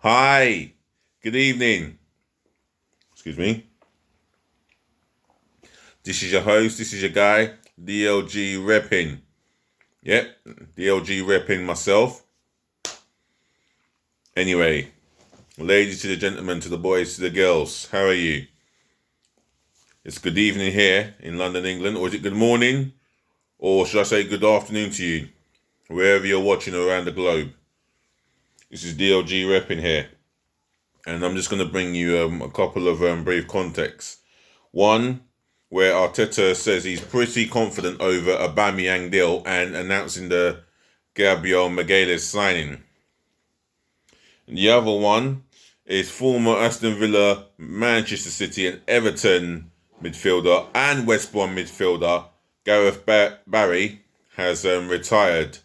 Hi, good evening. Excuse me. This is your host, this is your guy, DLG Reppin. Yep, DLG Reppin myself. Anyway, ladies to the gentlemen, to the boys, to the girls, how are you? It's good evening here in London, England, or is it good morning? Or should I say good afternoon to you, wherever you're watching around the globe? This is DLG Reppin here, and I'm just going to bring you a couple of brief contexts. One, where Arteta says he's pretty confident over Aubameyang deal and announcing the Gabriel Magalhaes signing. And the other one is former Aston Villa, Manchester City and Everton midfielder and West Brom midfielder Gareth Barry has retired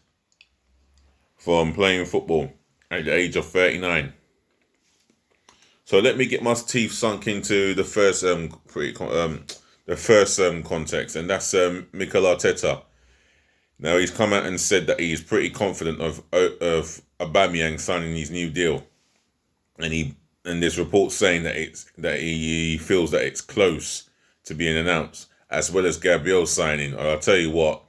from playing football at the age of 39. So let me get my teeth sunk into the first context, and that's Mikel Arteta. Now he's come out and said that he's pretty confident of Aubameyang signing his new deal, and there's reports saying that he feels that it's close to being announced, as well as Gabriel signing. I'll tell you what,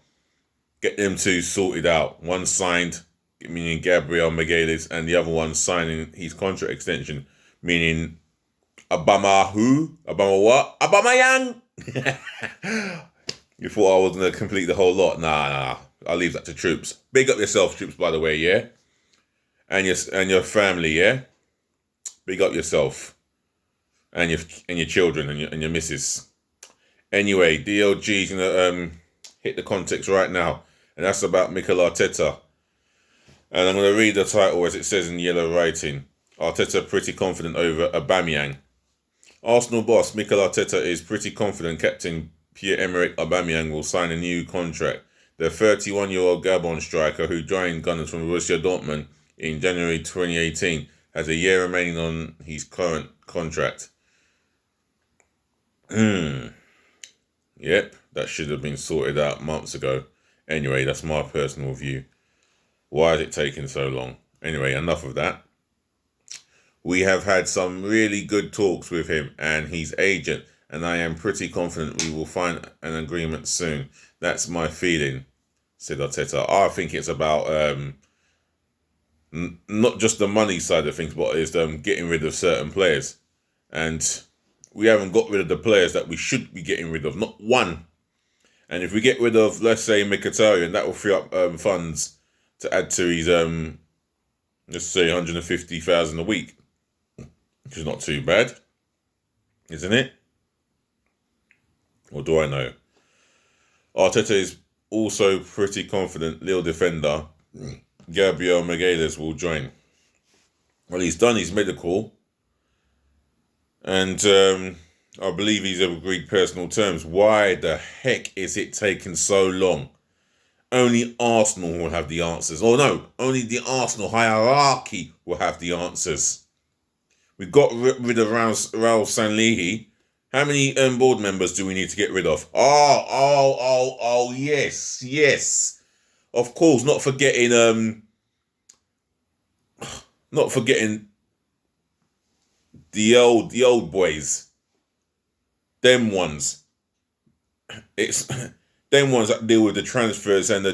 get them two sorted out. One signed, meaning Gabriel Magalhaes, and the other one signing his contract extension, meaning Obama who? Obama what? Aubameyang. You thought I was gonna complete the whole lot? Nah. I'll leave that to Troops. Big up yourself, Troops. By the way, yeah, and your family, yeah. Big up yourself, and your children and your missus. Anyway, DLG's gonna hit the context right now, and that's about Mikel Arteta. And I'm gonna read the title as it says in yellow writing. Arteta pretty confident over Aubameyang. Arsenal boss Mikel Arteta is pretty confident Captain Pierre-Emerick Aubameyang will sign a new contract. The 31-year-old Gabon striker, who joined Gunners from Borussia Dortmund in January 2018, has a year remaining on his current contract. Yep, that should have been sorted out months ago. Anyway, that's my personal view. Why is it taking so long? Anyway, enough of that. We have had some really good talks with him and his agent, and I am pretty confident we will find an agreement soon. That's my feeling, said Arteta. I think it's about not just the money side of things, but it's getting rid of certain players. And we haven't got rid of the players that we should be getting rid of, not one. And if we get rid of, let's say, Mkhitaryan, that will free up funds to add to his, let's say, 150,000 a week. Which is not too bad, isn't it? Or do I know? Arteta is also pretty confident Lille defender Gabriel Magalhaes will join. Well, he's done his medical, and I believe he's agreed personal terms. Why the heck is it taking so long? Only Arsenal will have the answers. Or no, only the Arsenal hierarchy will have the answers. We got rid of Raul Sanlihi. How many board members do we need to get rid of? Yes. Of course, not forgetting the old boys. Them ones. It's them ones that deal with the transfers and the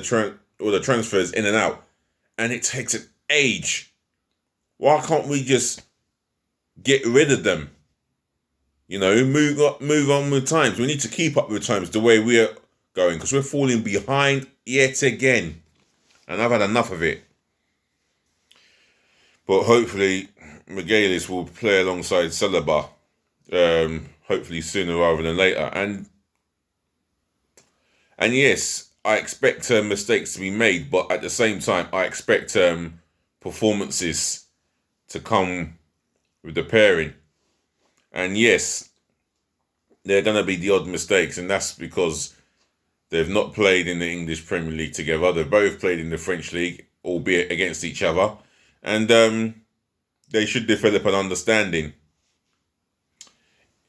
transfers in and out, and it takes an age. Why can't we just get rid of them? You know, move on with times. We need to keep up with times the way we're going, because we're falling behind yet again. And I've had enough of it. But hopefully, Magalhaes will play alongside Saliba. Hopefully sooner rather than later. And yes, I expect mistakes to be made, but at the same time, I expect performances to come with the pairing. And yes, there are going to be the odd mistakes, and that's because they've not played in the English Premier League together. They've both played in the French League, albeit against each other. And they should develop an understanding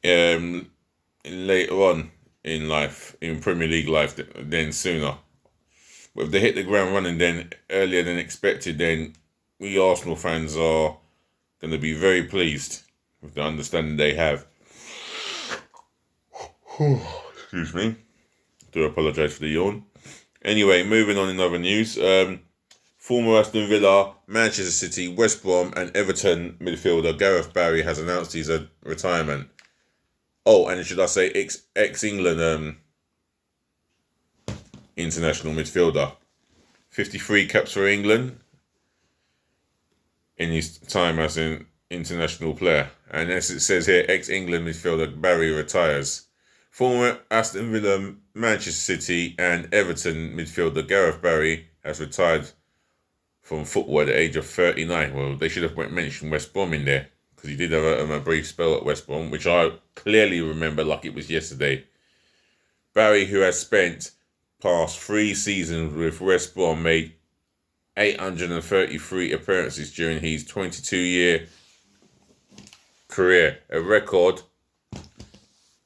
later on in life, in Premier League life, then sooner. But if they hit the ground running then earlier than expected, then we Arsenal fans are going to be very pleased with the understanding they have. Excuse me. Do apologise for the yawn. Anyway, moving on in other news. Former Aston Villa, Manchester City, West Brom and Everton midfielder Gareth Barry has announced his retirement. Oh, and should I say ex-England international midfielder. 53 caps for England in his time as an international player. And as it says here, ex-England midfielder Barry retires. Former Aston Villa, Manchester City and Everton midfielder Gareth Barry has retired from football at the age of 39. Well, they should have mentioned West Brom in there, because he did have a brief spell at West Brom, which I clearly remember like it was yesterday. Barry, who has spent past 3 seasons with West Brom, made 833 appearances during his 22-year career, a record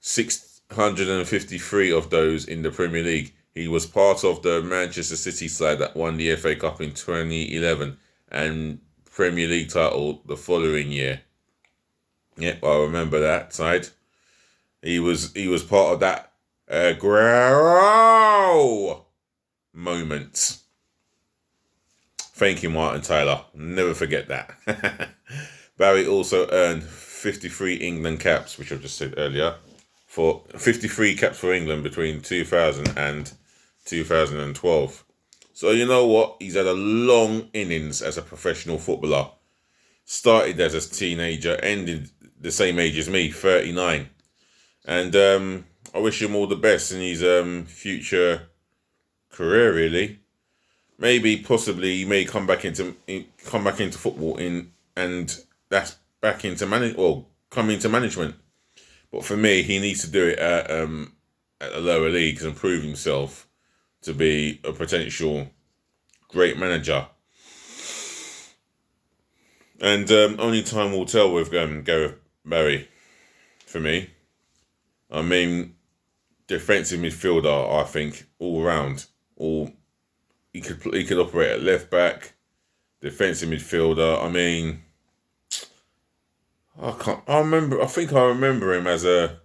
653 of those in the Premier League. He was part of the Manchester City side that won the FA Cup in 2011 and Premier League title the following year. Yep, I remember that side. He was part of that growl moment. Thank you, Martin Tyler. Never forget that. Barry also earned 53 England caps, which I've just said earlier, for 53 caps for England between 2000 and 2012. So you know what? He's had a long innings as a professional footballer. Started as a teenager, ended the same age as me, 39. And I wish him all the best in his future career, really. Maybe, possibly, he may come back into football and that's back into come into management. But for me, he needs to do it at the lower leagues and prove himself to be a potential great manager. And only time will tell with Gareth Barry, for me. I mean, defensive midfielder, I think, all round. He could operate at left back, defensive midfielder. I mean, I think I remember him as a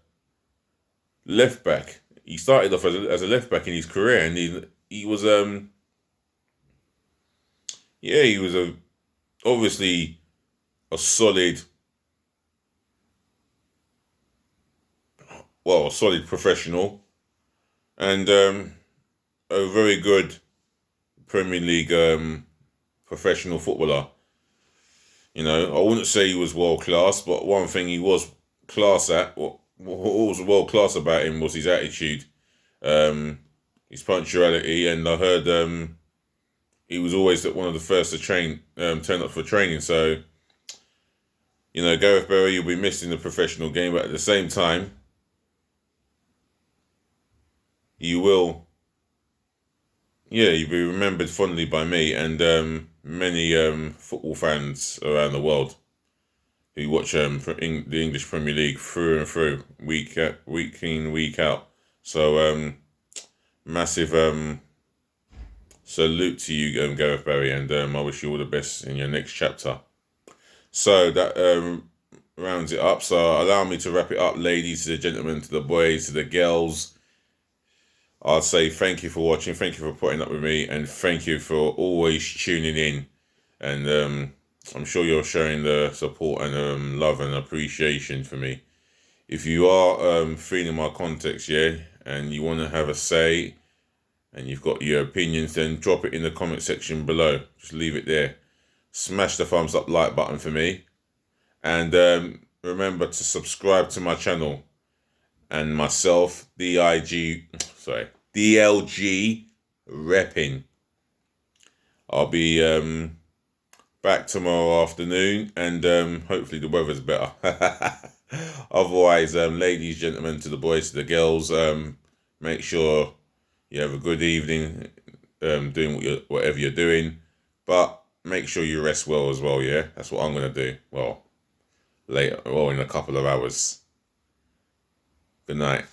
left back. He started off as a left back in his career, and he was obviously a solid professional, and a very good Premier League professional footballer. You know, I wouldn't say he was world class, but one thing he was class at, what was world class about him was his attitude, his punctuality, and I heard he was always one of the first to turn up for training. So, you know, Gareth Barry, you'll be missed in the professional game, but at the same time, you'll be remembered fondly by me and many football fans around the world who watch the English Premier League through and through, week in, week out. So massive salute to you, Gareth Barry, and I wish you all the best in your next chapter. So that rounds it up. So allow me to wrap it up, ladies, to the gentlemen, to the boys, to the girls. I'll say thank you for watching, thank you for putting up with me, and thank you for always tuning in. And I'm sure you're showing the support and love and appreciation for me. If you are feeling my context, and you want to have a say, and you've got your opinions, then drop it in the comment section below. Just leave it there. Smash the thumbs up like button for me. And remember to subscribe to my channel. And myself, DLG Reppin. I'll be back tomorrow afternoon, and hopefully the weather's better. Otherwise, ladies, gentlemen, to the boys, to the girls, make sure you have a good evening, doing whatever you're doing, but make sure you rest well as well. Yeah, that's what I'm gonna do. Well, later, in a couple of hours. Good night.